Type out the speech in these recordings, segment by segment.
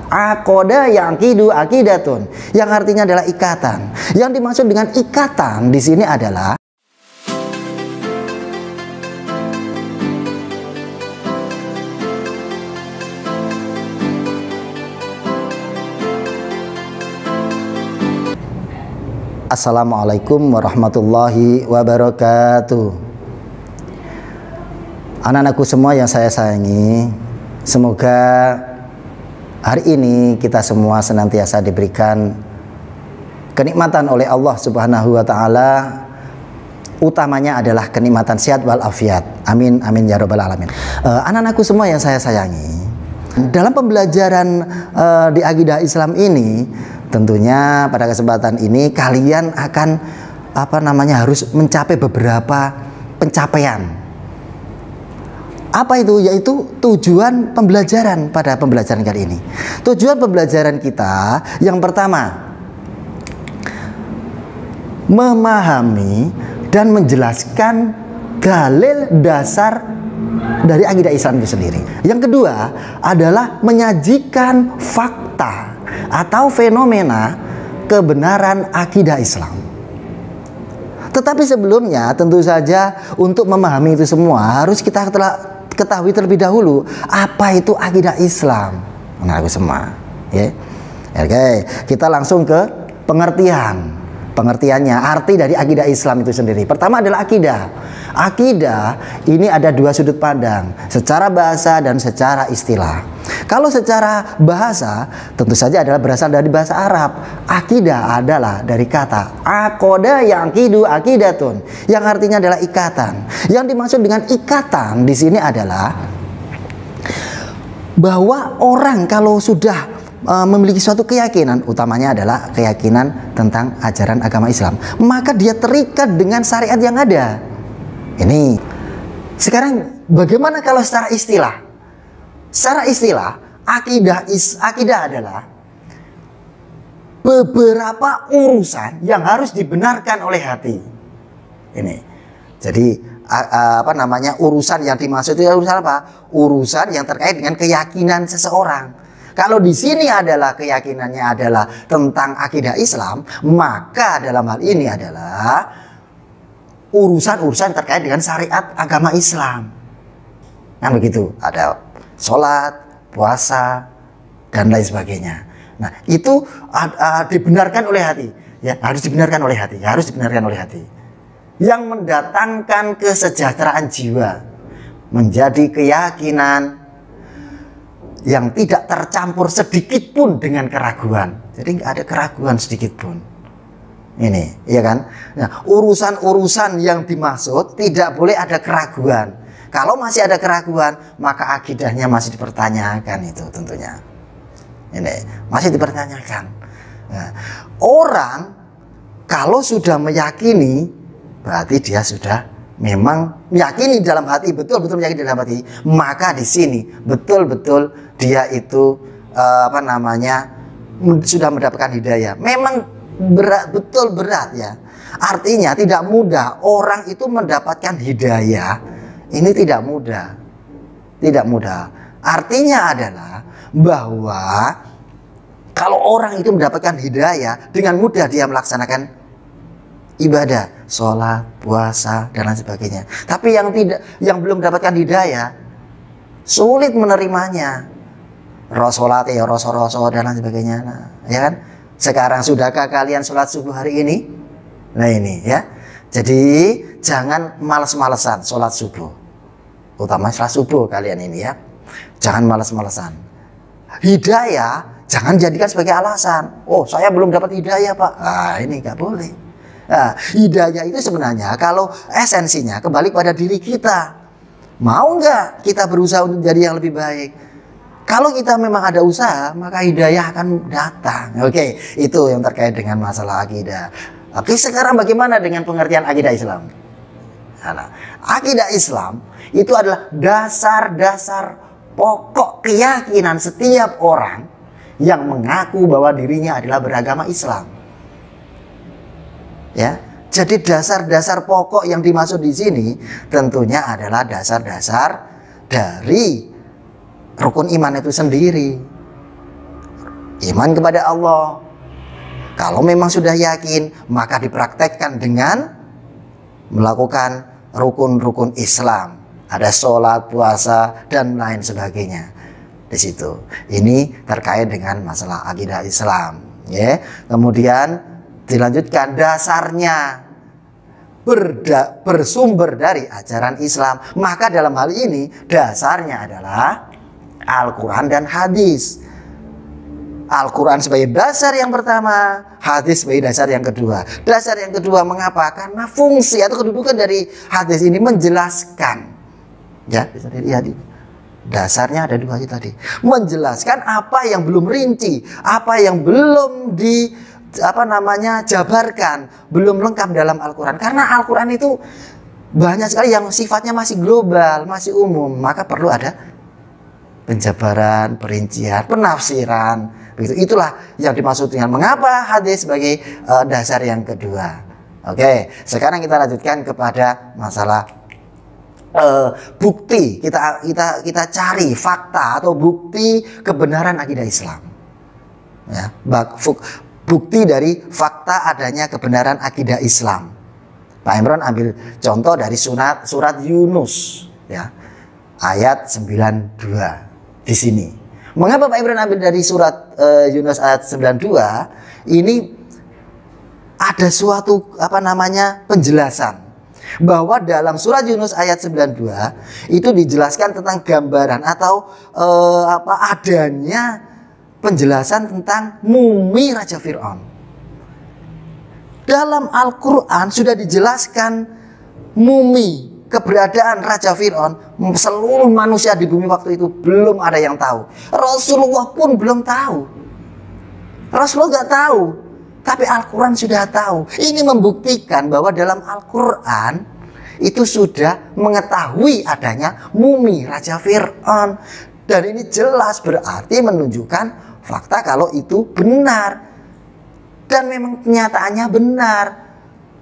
Aqoda yang kidu akidatun, yang artinya adalah ikatan. Yang dimaksud dengan ikatan di sini adalah Assalamualaikum warahmatullahi wabarakatuh. Anak-anakku semua yang saya sayangi, semoga hari ini kita semua senantiasa diberikan kenikmatan oleh Allah Subhanahu wa Ta'ala. Utamanya adalah kenikmatan sehat walafiat. Amin, amin ya rabbal alamin. Anak-anakku semua yang saya sayangi, dalam pembelajaran di akidah Islam ini, tentunya pada kesempatan ini kalian akan harus mencapai beberapa pencapaian. Apa itu? Yaitu tujuan pembelajaran pada pembelajaran kali ini. Tujuan pembelajaran kita yang pertama, memahami dan menjelaskan dalil dasar dari akidah Islam itu sendiri. Yang kedua adalah menyajikan fakta atau fenomena kebenaran akidah Islam. Tetapi sebelumnya tentu saja untuk memahami itu semua harus kita ketahui terlebih dahulu apa itu akidah Islam. Nah, aku semua, ya. Oke, kita langsung ke pengertiannya, arti dari akidah Islam itu sendiri. Pertama adalah akidah. Akidah ini ada dua sudut pandang, secara bahasa dan secara istilah. Kalau secara bahasa tentu saja adalah berasal dari bahasa Arab. Akidah adalah dari kata aqoda yang kidu akidatun, yang artinya adalah ikatan. Yang dimaksud dengan ikatan di sini adalah bahwa orang kalau sudah memiliki suatu keyakinan, utamanya adalah keyakinan tentang ajaran agama Islam, maka dia terikat dengan syariat yang ada. Ini sekarang bagaimana kalau secara istilah? Secara istilah, akidah adalah beberapa urusan yang harus dibenarkan oleh hati. Ini. Jadi urusan yang dimaksud itu urusan apa? Urusan yang terkait dengan keyakinan seseorang. Kalau di sini adalah keyakinannya adalah tentang akidah Islam, maka dalam hal ini adalah urusan-urusan terkait dengan syariat agama Islam. Nah begitu, ada sholat, puasa, dan lain sebagainya. Nah itu dibenarkan oleh hati, ya, harus dibenarkan oleh hati, yang mendatangkan kesejahteraan jiwa, menjadi keyakinan yang tidak tercampur sedikit pun dengan keraguan. Jadi nggak ada keraguan sedikit pun. Ini, ya kan? Nah, urusan-urusan yang dimaksud tidak boleh ada keraguan. Kalau masih ada keraguan, maka akidahnya masih dipertanyakan, itu tentunya. Ini masih dipertanyakan. Nah, orang kalau sudah meyakini, berarti dia sudah memang meyakini dalam hati, betul-betul meyakini dalam hati, maka di sini betul-betul dia itu sudah mendapatkan hidayah. Memang berat ya. Artinya tidak mudah orang itu mendapatkan hidayah. Ini tidak mudah. Tidak mudah. Artinya adalah bahwa kalau orang itu mendapatkan hidayah, dengan mudah dia melaksanakan ibadah, sholat, puasa, dan lain sebagainya. Tapi yang belum mendapatkan hidayah, sulit menerimanya. Sholat ya roso dan lain sebagainya. Nah, ya kan? Sekarang sudahkah kalian sholat subuh hari ini? Nah ini ya. Jadi jangan males-malesan sholat subuh. Utama sholat subuh kalian ini ya. Jangan males-malesan. Hidayah jangan jadikan sebagai alasan. Oh saya belum dapat hidayah pak. Ah ini nggak boleh. Nah, hidayah itu sebenarnya kalau esensinya kembali pada diri kita. Mau nggak kita berusaha untuk menjadi yang lebih baik? Kalau kita memang ada usaha, maka hidayah akan datang. Oke, itu yang terkait dengan masalah akidah. Oke, sekarang bagaimana dengan pengertian akidah Islam? Nah, akidah Islam itu adalah dasar-dasar pokok keyakinan setiap orang yang mengaku bahwa dirinya adalah beragama Islam. Ya, jadi dasar-dasar pokok yang dimaksud di sini tentunya adalah dasar-dasar dari rukun iman itu sendiri. iman kepada Allah. Kalau memang sudah yakin, maka dipraktekkan dengan melakukan rukun-rukun Islam. Ada sholat, puasa, dan lain sebagainya. Di situ. Ini terkait dengan masalah akidah Islam. Ya. Kemudian dilanjutkan dasarnya bersumber dari ajaran Islam. Maka dalam hal ini dasarnya adalah Al-Quran dan hadis. Al-Quran sebagai dasar yang pertama, hadis sebagai dasar yang kedua. Dasar yang kedua mengapa? Karena fungsi atau kedudukan dari hadis ini menjelaskan. Ya, bisa dilihat. Dasarnya ada dua tadi. Menjelaskan apa yang belum rinci, apa yang belum jabarkan, belum lengkap dalam Al-Quran. Karena Al-Quran itu banyak sekali yang sifatnya masih global, masih umum. Maka perlu ada penjabaran, perincian, penafsiran. Begitu. Itulah yang dimaksud dengan mengapa hadis sebagai dasar yang kedua. Oke, sekarang kita lanjutkan kepada masalah bukti. Kita cari fakta atau bukti kebenaran akidah Islam. Ya, bukti dari fakta adanya kebenaran akidah Islam. Pak Imran ambil contoh dari surat Yunus, ya, ayat 92 di sini. Mengapa Pak Imran ambil dari surat Yunus ayat 92? Ini ada suatu penjelasan bahwa dalam surat Yunus ayat 92 itu dijelaskan tentang gambaran atau adanya penjelasan tentang mumi Raja Fir'aun. Dalam Al-Quran sudah dijelaskan mumi, keberadaan Raja Fir'aun. Seluruh manusia di bumi waktu itu belum ada yang tahu. Rasulullah pun belum tahu. Rasulullah nggak tahu, tapi Al-Quran sudah tahu. Ini membuktikan bahwa dalam Al-Quran itu sudah mengetahui adanya mumi Raja Fir'aun. Dan ini jelas berarti menunjukkan fakta kalau itu benar. Dan memang kenyataannya benar.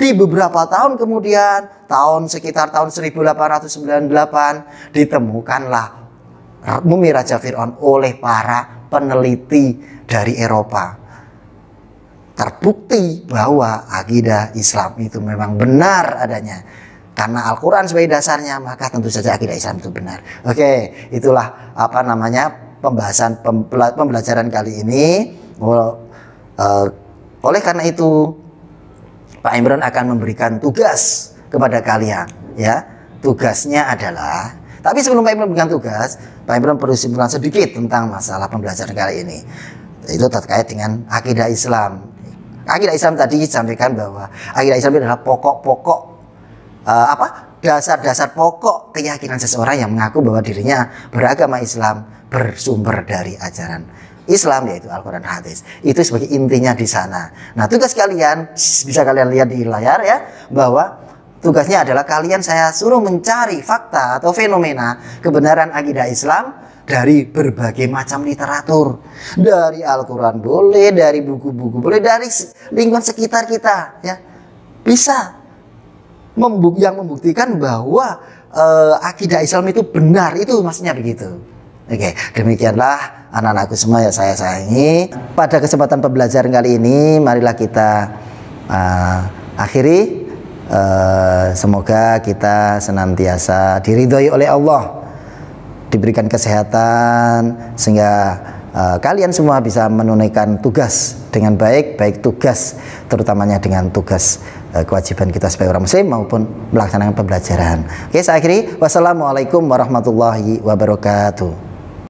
Di beberapa tahun kemudian, sekitar tahun 1898, ditemukanlah mumi Raja Fir'aun oleh para peneliti dari Eropa. Terbukti bahwa akidah Islam itu memang benar adanya. Karena Al-Quran sebagai dasarnya, maka tentu saja akidah Islam itu benar. Oke, itulah pembelajaran kali ini. Oleh karena itu, Pak Imran akan memberikan tugas kepada kalian. Ya, tugasnya adalah. Tapi sebelum Pak Imran memberikan tugas, Pak Imran perlu simpulkan sedikit tentang masalah pembelajaran kali ini. Itu terkait dengan akidah Islam. Akidah Islam tadi disampaikan bahwa akidah Islam itu adalah pokok-pokok dasar-dasar pokok keyakinan seseorang yang mengaku bahwa dirinya beragama Islam bersumber dari ajaran Islam, yaitu Al-Quran hadis. Itu sebagai intinya di sana. Nah, tugas kalian bisa kalian lihat di layar ya, bahwa tugasnya adalah saya suruh mencari fakta atau fenomena kebenaran akidah Islam dari berbagai macam literatur. Dari Al-Quran boleh, dari buku-buku boleh, dari lingkungan sekitar kita ya. Bisa yang membuktikan bahwa akidah Islam itu benar, itu maksudnya begitu. Oke, demikianlah anak-anakku semua yang saya sayangi. Pada kesempatan pembelajaran kali ini, marilah kita akhiri. Semoga kita senantiasa diridhoi oleh Allah, diberikan kesehatan, sehingga kalian semua bisa menunaikan tugas dengan baik, baik tugas terutamanya dengan tugas kewajiban kita sebagai orang muslim maupun melaksanakan pembelajaran. Oke, saya akhiri. Wassalamualaikum warahmatullahi wabarakatuh.